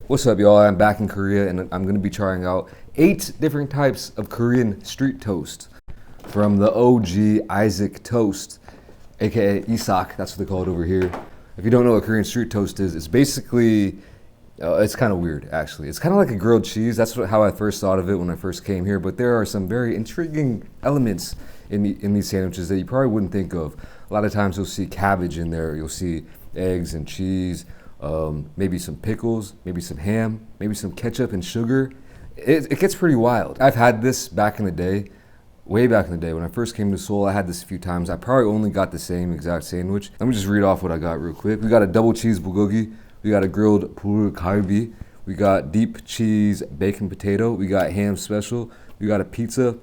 What's up, y'all? I'm back in Korea and I'm gonna be trying out 8 different types of Korean street toast from the OG Isaac Toast, aka Isak. That's what they call it over here. If you don't know what Korean street toast is, it's basically, it's kind of weird actually. It's kind of like a grilled cheese. That's how I first thought of it when I first came here. But there are some very intriguing elements in these sandwiches that you probably wouldn't think of. A lot of times you'll see cabbage in there. You'll see eggs and cheese. Maybe some pickles, maybe some ham, maybe some ketchup and sugar. It gets pretty wild. I've had this back in the day, way back in the day. When I first came to Seoul, I had this a few times. I probably only got the same exact sandwich. Let me just read off what I got real quick. We got a double cheese bulgogi. We got a grilled bulgogi. We got deep cheese bacon potato. We got ham special. We got a pizza.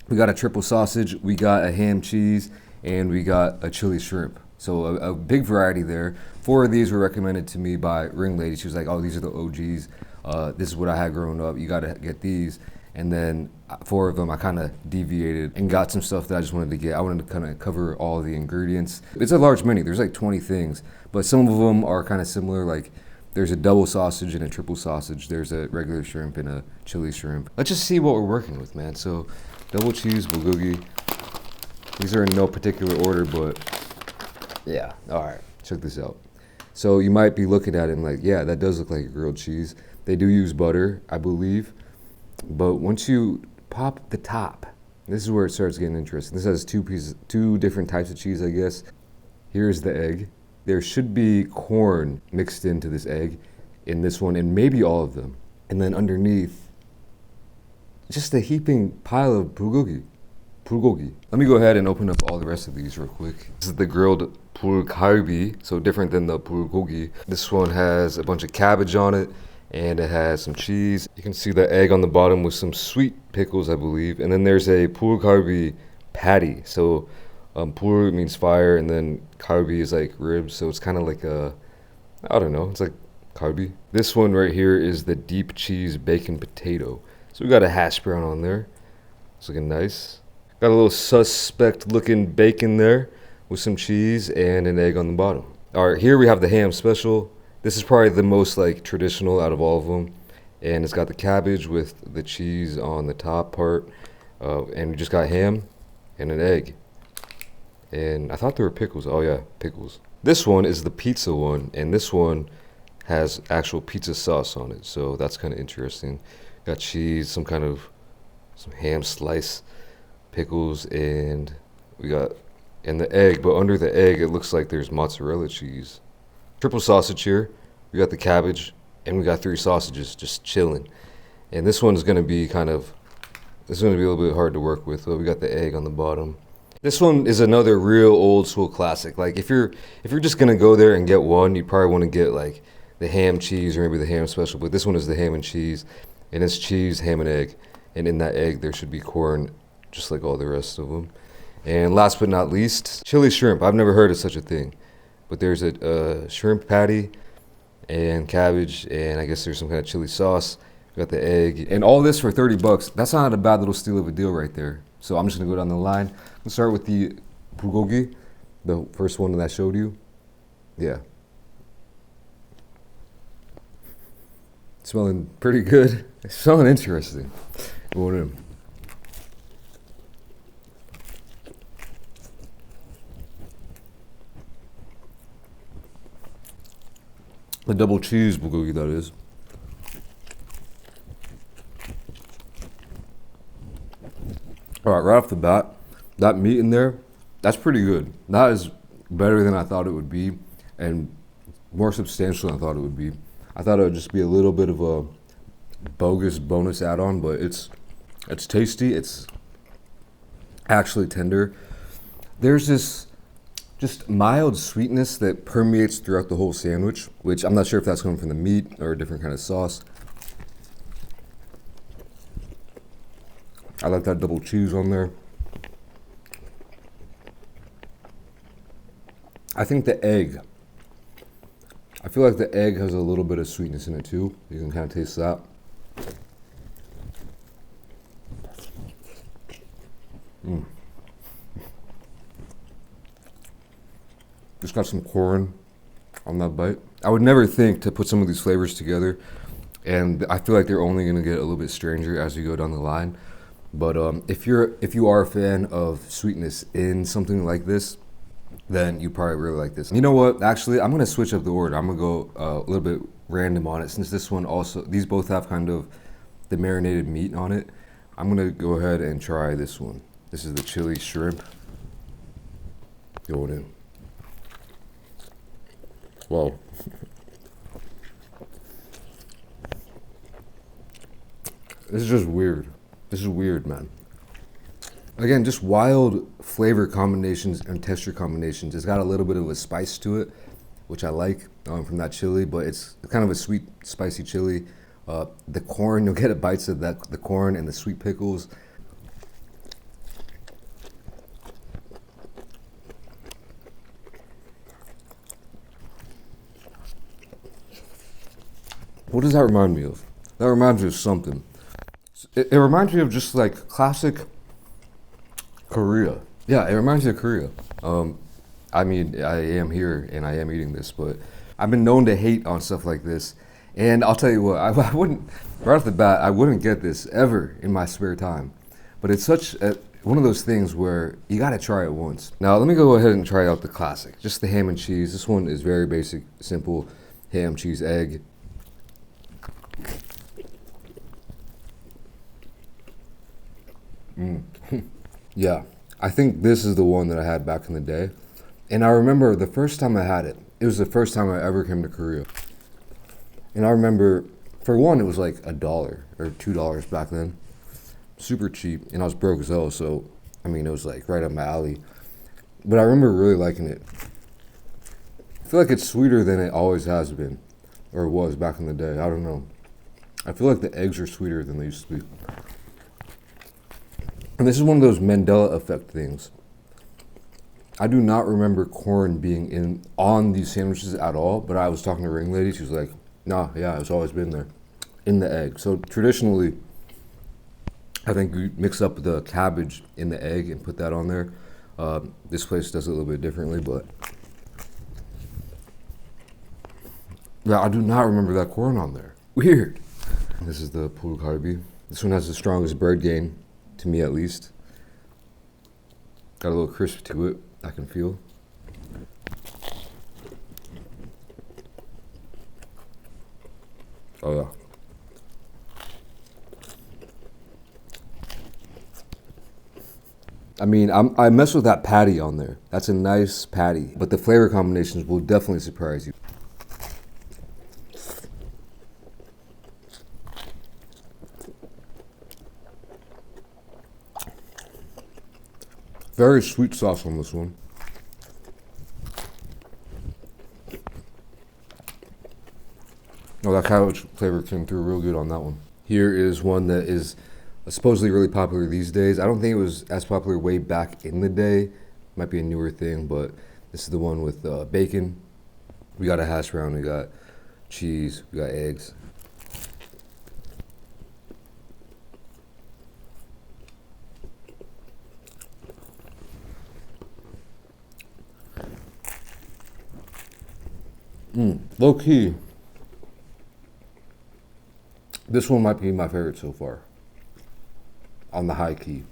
We got a triple sausage. We got a ham cheese. And we got a chili shrimp. So a big variety there. 4 of these were recommended to me by Ring Lady. She was like, oh, these are the OGs. This is what I had growing up. You gotta get these. And then 4 of them, I kind of deviated and got some stuff that I just wanted to get. I wanted to kind of cover all the ingredients. It's a large menu. There's like 20 things, but some of them are kind of similar. Like there's a double sausage and a triple sausage. There's a regular shrimp and a chili shrimp. Let's just see what we're working with, man. So double cheese bulgogi. These are in no particular order, but yeah, all right, check this out. So you might be looking at it and like, yeah, that does look like a grilled cheese. They do use butter, I believe. But once you pop the top, this is where it starts getting interesting. This has 2 different types of cheese, I guess. Here's the egg. There should be corn mixed into this egg in this one, and maybe all of them. And then underneath, just a heaping pile of bulgogi. Let me go ahead and open up all the rest of these real quick. This is the grilled bulgogi, so different than the bulgogi. This one has a bunch of cabbage on it, and it has some cheese. You can see the egg on the bottom with some sweet pickles, I believe. And then there's a bulgogi patty. So pul means fire, and then galbi is like ribs. So it's kind of like a, I don't know, it's like galbi. This one right here is the deep cheese bacon potato. So we got a hash brown on there. It's looking nice. Got a little suspect looking bacon there with some cheese and an egg on the bottom. All right, here we have the ham special. This is probably the most like traditional out of all of them. And it's got the cabbage with the cheese on the top part. And we just got ham and an egg. And I thought there were pickles. Oh yeah, pickles. This one is the pizza one, and this one has actual pizza sauce on it. So that's kind of interesting. Got cheese, some ham slice, pickles, and the egg, but under the egg it looks like there's mozzarella cheese. Triple sausage here. We got the cabbage, and we got 3 sausages just chilling. And this one is going to be a little bit hard to work with. But we got the egg on the bottom. This one is another real old school classic. Like if you're just going to go there and get one, you probably want to get like the ham cheese or maybe the ham special. But this one is the ham and cheese, and it's cheese, ham, and egg. And in that egg there should be corn, just like all the rest of them. And last but not least, chili shrimp. I've never heard of such a thing, but there's a shrimp patty and cabbage, and I guess there's some kind of chili sauce. We got the egg, and all this for 30 bucks. That's not a bad little steal of a deal right there. So I'm just gonna go down the line. Let's start with the bulgogi, the first one that I showed you. Yeah. Smelling pretty good. It's smelling interesting. Going in. The double cheese bulgogi, that is. All right, right off the bat, that meat in there, that's pretty good. That is better than I thought it would be, and more substantial than I thought it would be. I thought it would just be a little bit of a bogus bonus add-on, but it's tasty. It's actually tender. There's this just mild sweetness that permeates throughout the whole sandwich, which I'm not sure if that's coming from the meat or a different kind of sauce. I like that double cheese on there. I think the egg, I feel like the egg has a little bit of sweetness in it too. You can kind of taste that. Just got some corn on that bite. I would never think to put some of these flavors together and I feel like they're only gonna get a little bit stranger as you go down the line. But if you are a fan of sweetness in something like this, then you probably really like this. You know what? Actually, I'm gonna switch up the order. I'm gonna go a little bit random on it, since this one also, these both have kind of the marinated meat on it. I'm gonna go ahead and try this one. This is the chili shrimp. Going in. Whoa. This is just weird. This is weird, man. Again, just wild flavor combinations and texture combinations. It's got a little bit of a spice to it, which I like from that chili, but it's kind of a sweet, spicy chili. The corn, you'll get bites of that, the corn and the sweet pickles. What does that remind me of? That reminds me of something. It reminds me of just like classic Korea. Yeah, it reminds me of Korea. I mean, I am here and I am eating this, but I've been known to hate on stuff like this. And I'll tell you what, I wouldn't, right off the bat, I wouldn't get this ever in my spare time. But it's such one of those things where you gotta try it once. Now, let me go ahead and try out the classic. Just the ham and cheese. This one is very basic, simple ham, cheese, egg. Yeah, I think this is the one that I had back in the day. And I remember the first time I had it, it was the first time I ever came to Korea. And I remember, for one, it was like $1 or $2 back then. Super cheap, and I was broke as hell, so, I mean, it was like right up my alley. But I remember really liking it. I feel like it's sweeter than it always has been, or was back in the day, I don't know. I feel like the eggs are sweeter than they used to be. And this is one of those Mandela effect things. I do not remember corn being on these sandwiches at all, but I was talking to Ring Lady, she was like, nah, yeah, it's always been there, in the egg. So traditionally, I think you mix up the cabbage in the egg and put that on there. This place does it a little bit differently, but yeah, I do not remember that corn on there. Weird. This is the pul kalbi. This one has the strongest bread gain, to me at least. Got a little crisp to it, I can feel. Oh yeah. I mean, I mess with that patty on there. That's a nice patty, but the flavor combinations will definitely surprise you. Very sweet sauce on this one. Oh, that cabbage flavor came through real good on that one. Here is one that is supposedly really popular these days. I don't think it was as popular way back in the day. Might be a newer thing, but this is the one with bacon. We got a hash brown, we got cheese, we got eggs. Low key, this one might be my favorite so far. On the high key.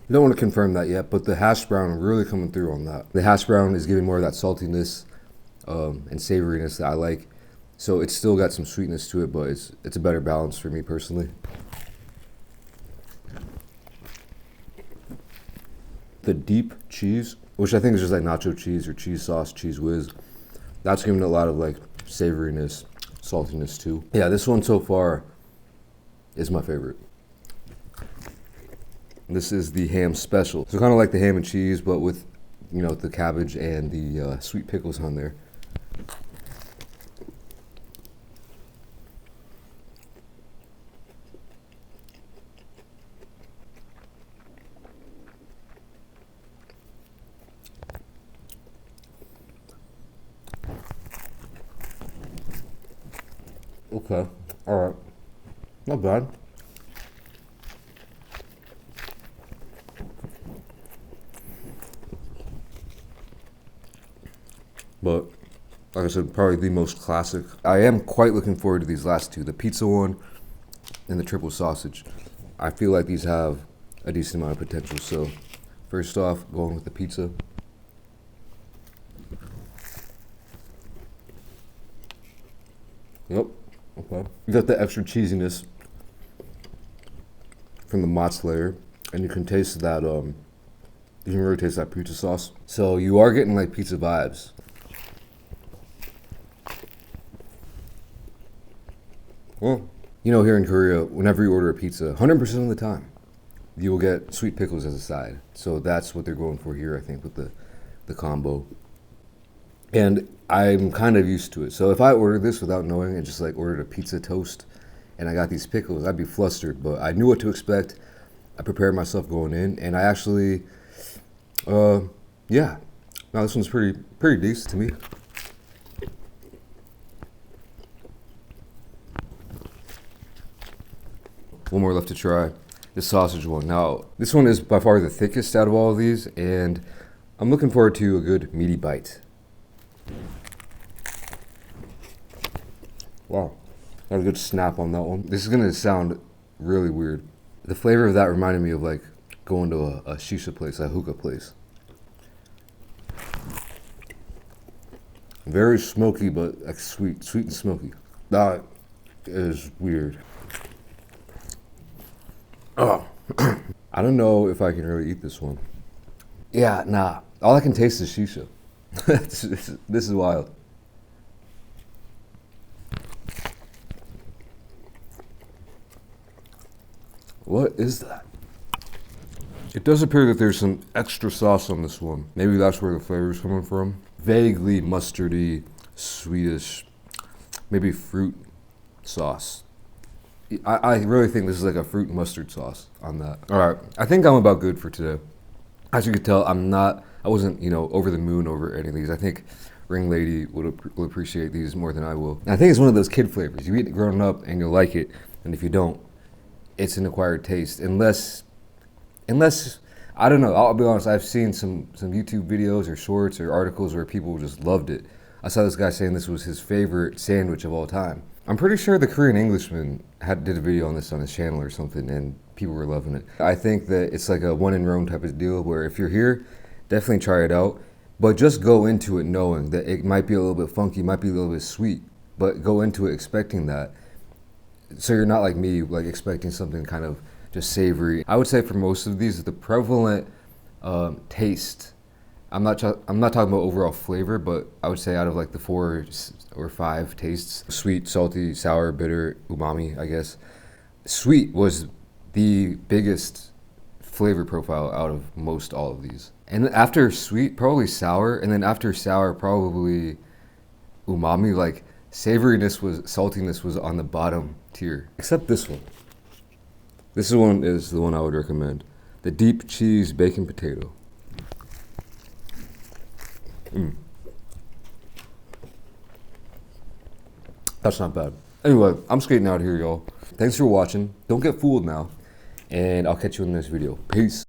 You don't want to confirm that yet, but the hash brown really coming through on that. The hash brown is giving more of that saltiness and savoriness that I like. So it's still got some sweetness to it, but it's a better balance for me personally. The deep cheese, which I think is just like nacho cheese or cheese sauce, cheese whiz. That's giving it a lot of like savoriness, saltiness too. Yeah, this one so far is my favorite. This is the ham special. So kind of like the ham and cheese, but with, you know, the cabbage and the sweet pickles on there. Okay, all right, not bad. But like I said, probably the most classic. I am quite looking forward to these last two, the pizza one and the triple sausage. I feel like these have a decent amount of potential. So first off, going with the pizza. Yep, okay. You got the extra cheesiness from the mozz layer, and you can taste that, you can really taste that pizza sauce. So you are getting like pizza vibes. Well, you know, here in Korea, whenever you order a pizza, 100% of the time, you will get sweet pickles as a side. So that's what they're going for here, I think, with the combo. And I'm kind of used to it. So if I ordered this without knowing and just like ordered a pizza toast and I got these pickles, I'd be flustered. But I knew what to expect. I prepared myself going in, and I actually, yeah. Now this one's pretty decent to me. One more left to try, the sausage one. Now, this one is by far the thickest out of all of these, and I'm looking forward to a good meaty bite. Wow, got a good snap on that one. This is gonna sound really weird. The flavor of that reminded me of like going to a shisha place, a hookah place. Very smoky, but like sweet and smoky. That is weird. Oh, I don't know if I can really eat this one. Yeah, nah. All I can taste is shisha. This is wild. What is that? It does appear that there's some extra sauce on this one. Maybe that's where the flavor is coming from. Vaguely mustardy, sweetish, maybe fruit sauce. I really think this is like a fruit and mustard sauce on that. All right, I think I'm about good for today. As you can tell, I wasn't, you know, over the moon over any of these. I think Ring Lady will appreciate these more than I will. And I think it's one of those kid flavors. You eat it growing up and you'll like it, and if you don't, it's an acquired taste. Unless, I don't know, I'll be honest, I've seen some YouTube videos or shorts or articles where people just loved it. I saw this guy saying this was his favorite sandwich of all time. I'm pretty sure the Korean Englishman did a video on this on his channel or something, and people were loving it. I think that it's like a one in Rome type of deal where if you're here, definitely try it out, but just go into it knowing that it might be a little bit funky, might be a little bit sweet, but go into it expecting that. So you're not like me, like expecting something kind of just savory. I would say for most of these, the prevalent taste, I'm not talking about overall flavor, but I would say out of like the 4 or 5 tastes, sweet, salty, sour, bitter, umami, I guess. Sweet was the biggest flavor profile out of most all of these. And after sweet, probably sour, and then after sour, probably umami. Like saltiness was on the bottom tier, except this one. This one is the one I would recommend. The deep cheese bacon potato. That's not bad. Anyway, I'm skating out here, y'all. Thanks for watching. Don't get fooled now. And I'll catch you in the next video. Peace.